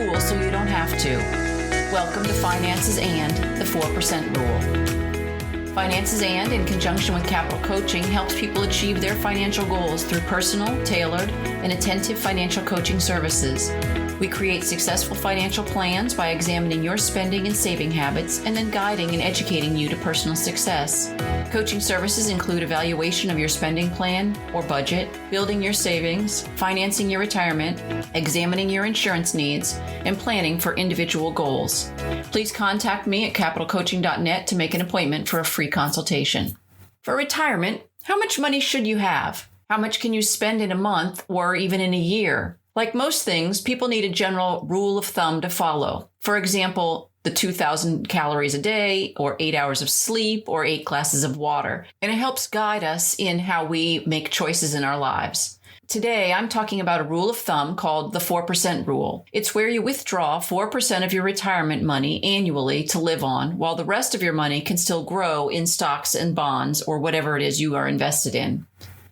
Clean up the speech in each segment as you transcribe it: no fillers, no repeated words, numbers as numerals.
school so you don't have to. Welcome to Finances and the 4% Rule. Finances and, in conjunction with Capital Coaching, helps people achieve their financial goals through personal, tailored, and attentive financial coaching services. We create successful financial plans by examining your spending and saving habits and then guiding and educating you to personal success. Coaching services include evaluation of your spending plan or budget, building your savings, financing your retirement, examining your insurance needs, and planning for individual goals. Please contact me at capitalcoaching.net to make an appointment for a free consultation. For retirement, how much money should you have? How much can you spend in a month or even in a year? Like most things, people need a general rule of thumb to follow. For example, the 2,000 calories a day, or 8 hours of sleep, or 8 glasses of water. And it helps guide us in how we make choices in our lives. Today, I'm talking about a rule of thumb called the 4% Rule. It's where you withdraw 4% of your retirement money annually to live on, while the rest of your money can still grow in stocks and bonds or whatever it is you are invested in.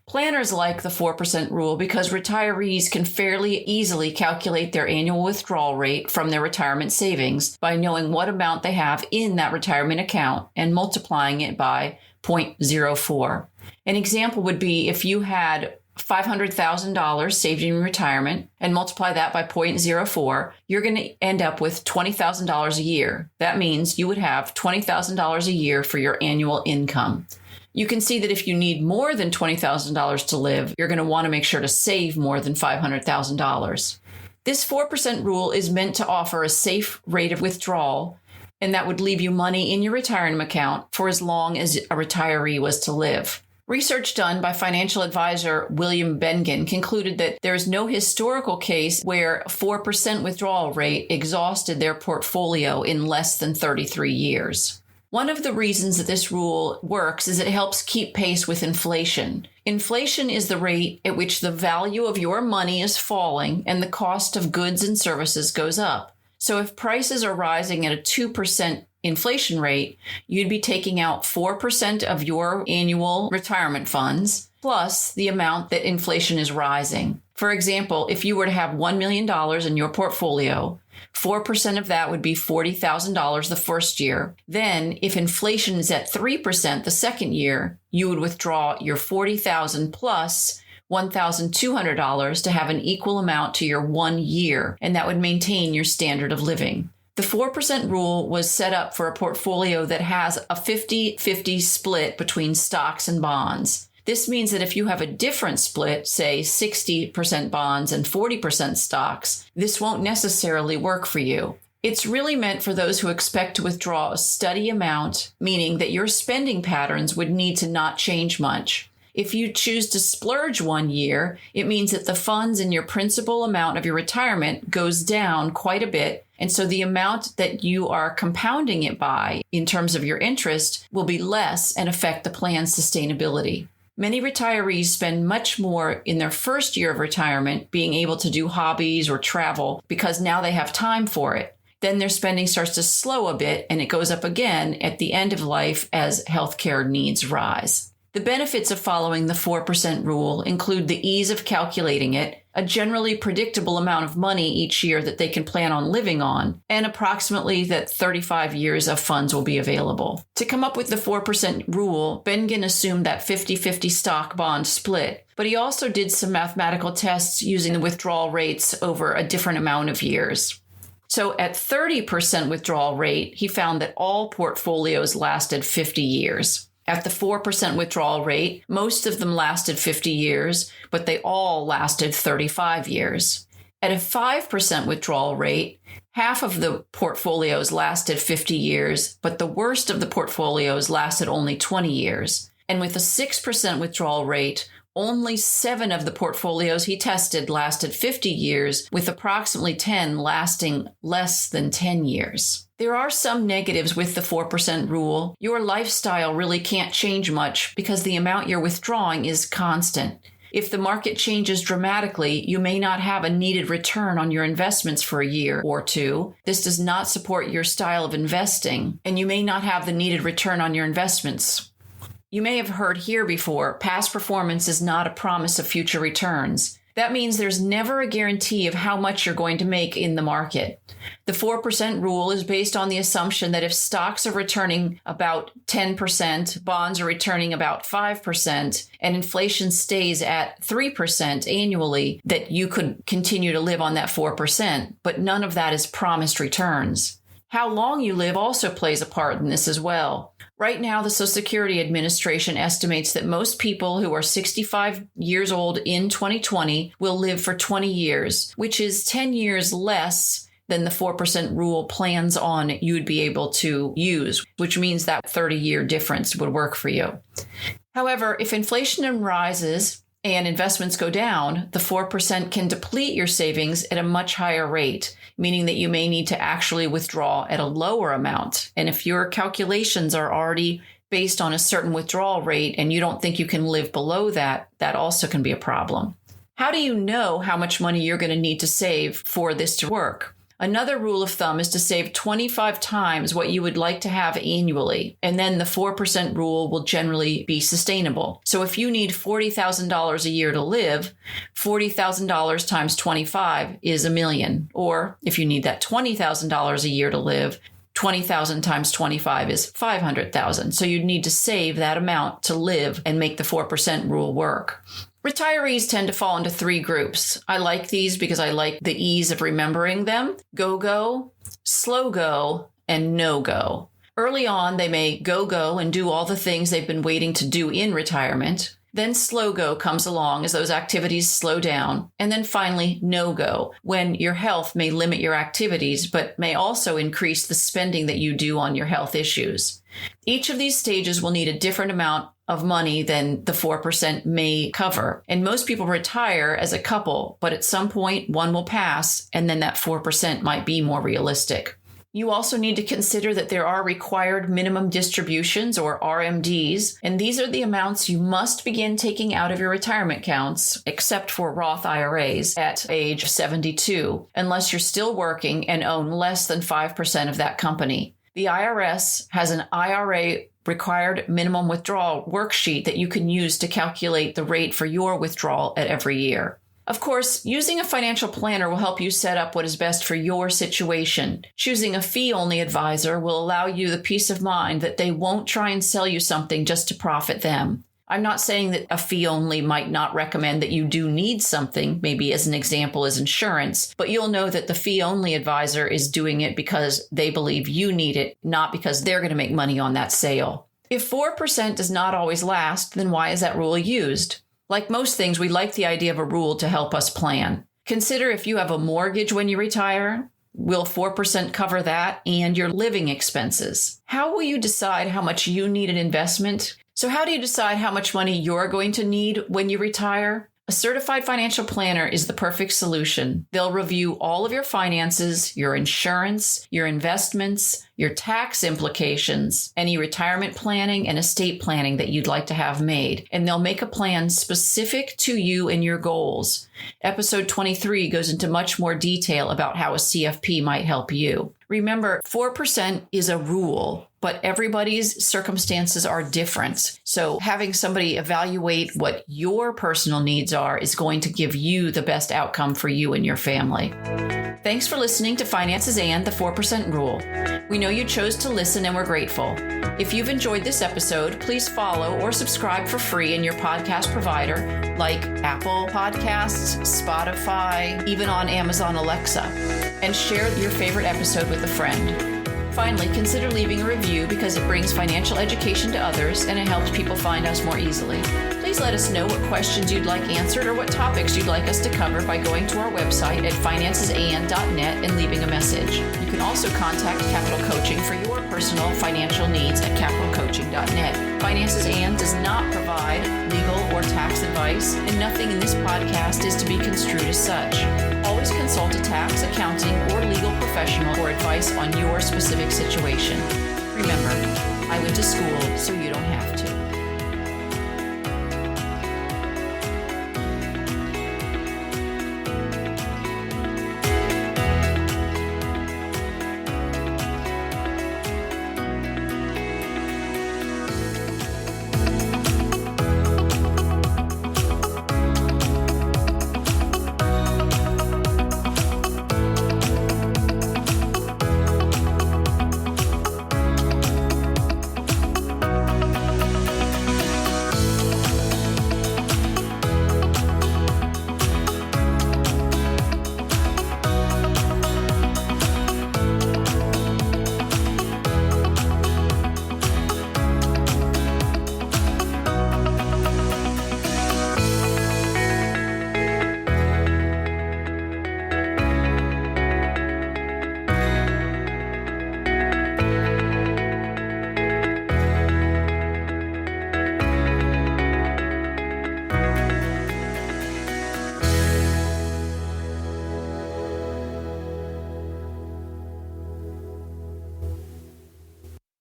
Planners like the 4% rule because retirees can fairly easily calculate their annual withdrawal rate from their retirement savings by knowing what amount they have in that retirement account and multiplying it by 0.04. An example would be if you had $500,000 saved in retirement and multiply that by 0.04, you're going to end up with $20,000 a year. That means you would have $20,000 a year for your annual income. You can see that if you need more than $20,000 to live, you're going to want to make sure to save more than $500,000. This 4% rule is meant to offer a safe rate of withdrawal, and that would leave you money in your retirement account for as long as a retiree was to live. Research done by financial advisor William Bengen concluded that there is no historical case where a 4% withdrawal rate exhausted their portfolio in less than 33 years. One of the reasons that this rule works is it helps keep pace with inflation. Inflation is the rate at which the value of your money is falling and the cost of goods and services goes up. So if prices are rising at a 2% inflation rate, you'd be taking out 4% of your annual retirement funds plus the amount that inflation is rising. For example, if you were to have $1 million in your portfolio, 4% of that would be $40,000 the first year. Then, if inflation is at 3% the second year, you would withdraw your $40,000 plus $1,200 to have an equal amount to your 1 year, and that would maintain your standard of living. The 4% rule was set up for a portfolio that has a 50-50 split between stocks and bonds. This means that if you have a different split, say 60% bonds and 40% stocks, this won't necessarily work for you. It's really meant for those who expect to withdraw a steady amount, meaning that your spending patterns would need to not change much. If you choose to splurge 1 year, it means that the funds in your principal amount of your retirement goes down quite a bit, and so the amount that you are compounding it by in terms of your interest will be less and affect the plan's sustainability. Many retirees spend much more in their first year of retirement being able to do hobbies or travel because now they have time for it. Then their spending starts to slow a bit and it goes up again at the end of life as healthcare needs rise. The benefits of following the 4% rule include the ease of calculating it, a generally predictable amount of money each year that they can plan on living on, and approximately that 35 years of funds will be available. To come up with the 4% rule, Bengen assumed that 50-50 stock-bond split, but he also did some mathematical tests using the withdrawal rates over a different amount of years. So at 30% withdrawal rate, he found that all portfolios lasted 50 years. At the 4% withdrawal rate, most of them lasted 50 years, but they all lasted 35 years. At a 5% withdrawal rate, half of the portfolios lasted 50 years, but the worst of the portfolios lasted only 20 years. And with a 6% withdrawal rate, only 7 of the portfolios he tested lasted 50 years, with approximately 10 lasting less than 10 years. There are some negatives with the 4% rule. Your lifestyle really can't change much because the amount you're withdrawing is constant. If the market changes dramatically, you may not have a needed return on your investments for a year or two. This does not support your style of investing, and you may not have the needed return on your investments. You may have heard here before, past performance is not a promise of future returns. That means there's never a guarantee of how much you're going to make in the market. The 4% rule is based on the assumption that if stocks are returning about 10%, bonds are returning about 5%, and inflation stays at 3% annually, that you could continue to live on that 4%, but none of that is promised returns. How long you live also plays a part in this as well. Right now, the Social Security Administration estimates that most people who are 65 years old in 2020 will live for 20 years, which is 10 years less than the 4% rule plans on you would be able to use, which means that 30-year difference would work for you. However, if inflation rises and investments go down, the 4% can deplete your savings at a much higher rate, meaning that you may need to actually withdraw at a lower amount. And if your calculations are already based on a certain withdrawal rate and you don't think you can live below that, that also can be a problem. How do you know how much money you're going to need to save for this to work? Another rule of thumb is to save 25 times what you would like to have annually, and then the 4% rule will generally be sustainable. So if you need $40,000 a year to live, $40,000 times 25 is $1 million. Or if you need that $20,000 a year to live, 20,000 times 25 is 500,000. So you'd need to save that amount to live and make the 4% rule work. Retirees tend to fall into 3 groups. I like these because I like the ease of remembering them: go-go, slow-go, and no-go. Early on, they may go-go and do all the things they've been waiting to do in retirement. Then slow-go comes along as those activities slow down. And then finally, no-go, when your health may limit your activities, but may also increase the spending that you do on your health issues. Each of these stages will need a different amount of money than the 4% may cover. And most people retire as a couple, but at some point one will pass, and then that 4% might be more realistic. You also need to consider that there are required minimum distributions, or RMDs, and these are the amounts you must begin taking out of your retirement accounts, except for Roth IRAs, at age 72, unless you're still working and own less than 5% of that company. The IRS has an IRA required minimum withdrawal worksheet that you can use to calculate the rate for your withdrawal at every year. Of course, using a financial planner will help you set up what is best for your situation. Choosing a fee-only advisor will allow you the peace of mind that they won't try and sell you something just to profit them. I'm not saying that a fee-only might not recommend that you do need something, maybe as an example is insurance, but you'll know that the fee-only advisor is doing it because they believe you need it, not because they're going to make money on that sale. If 4% does not always last, then why is that rule used? Like most things, we like the idea of a rule to help us plan. Consider if you have a mortgage when you retire. Will 4% cover that and your living expenses? How will you decide how much you need in investment? So how do you decide how much money you're going to need when you retire? A certified financial planner is the perfect solution. They'll review all of your finances, your insurance, your investments, your tax implications, any retirement planning and estate planning that you'd like to have made, and they'll make a plan specific to you and your goals. Episode 23 goes into much more detail about how a CFP might help you. Remember, 4% is a rule, but everybody's circumstances are different. So having somebody evaluate what your personal needs are is going to give you the best outcome for you and your family. Thanks for listening to Finances and the 4% Rule. We know you chose to listen and we're grateful. If you've enjoyed this episode, please follow or subscribe for free in your podcast provider like Apple Podcasts, Spotify, even on Amazon Alexa, and share your favorite episode with a friend. Finally, consider leaving a review because it brings financial education to others and it helps people find us more easily. Please let us know what questions you'd like answered or what topics you'd like us to cover by going to our website at financesand.net and leaving a message. You can also contact Capital Coaching for your personal financial needs at capitalcoaching.net. Finances and does not provide legal or tax advice, and nothing in this podcast is to be construed as such. Always consult a tax, accounting, or legal professional for advice on your specific situation. Remember, I went to school so you don't have to.